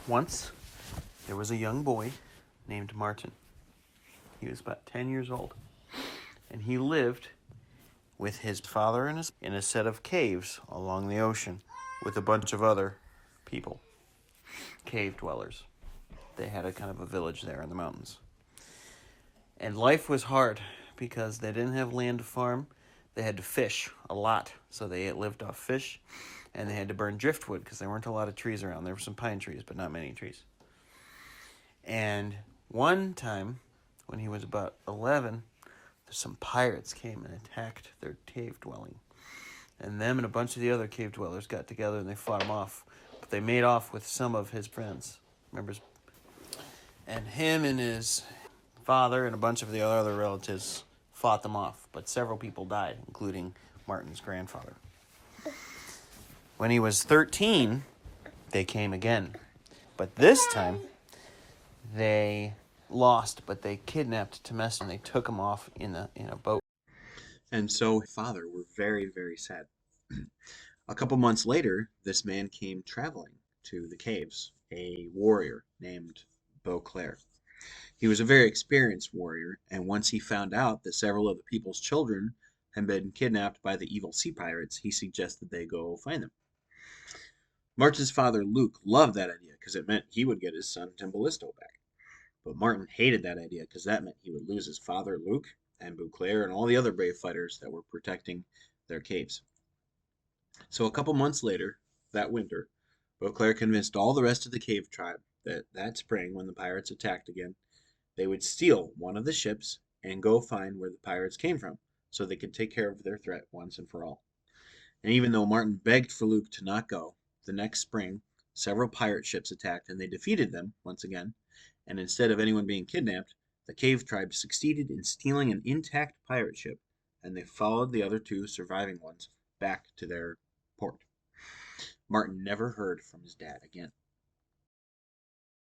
Once, there was a young boy named Martin. He was about 10 years old. And he lived with his father in a set of caves along the ocean with a bunch of other people, cave dwellers. They had a kind of a village there in the mountains. And life was hard because they didn't have land to farm. They had to fish a lot, so they lived off fish. And they had to burn driftwood because there weren't a lot of trees around. There were some pine trees, but not many trees. And one time, when he was about 11, some pirates came and attacked their cave dwelling. And them and a bunch of the other cave dwellers got together and they fought him off. But they made off with some of his friends. Remember? And him and his father and a bunch of the other relatives fought them off. But several people died, including Martin's grandfather. When he was 13, they came again. But this time, they lost, but they kidnapped Temesta and they took him off in a boat. And so father were very, very sad. A couple months later, this man came traveling to the caves, a warrior named Beauclair. He was a very experienced warrior, and once he found out that several of the people's children had been kidnapped by the evil sea pirates, he suggested they go find them. Martin's father, Luke, loved that idea because it meant he would get his son Timbulisto back. But Martin hated that idea because that meant he would lose his father, Luke, and Beauclair, and all the other brave fighters that were protecting their caves. So a couple months later, that winter, Beauclair convinced all the rest of the cave tribe that spring, when the pirates attacked again, they would steal one of the ships and go find where the pirates came from so they could take care of their threat once and for all. And even though Martin begged for Luke to not go, the next spring, several pirate ships attacked and they defeated them once again. And instead of anyone being kidnapped, the cave tribe succeeded in stealing an intact pirate ship, and they followed the other two surviving ones back to their port. Martin never heard from his dad again.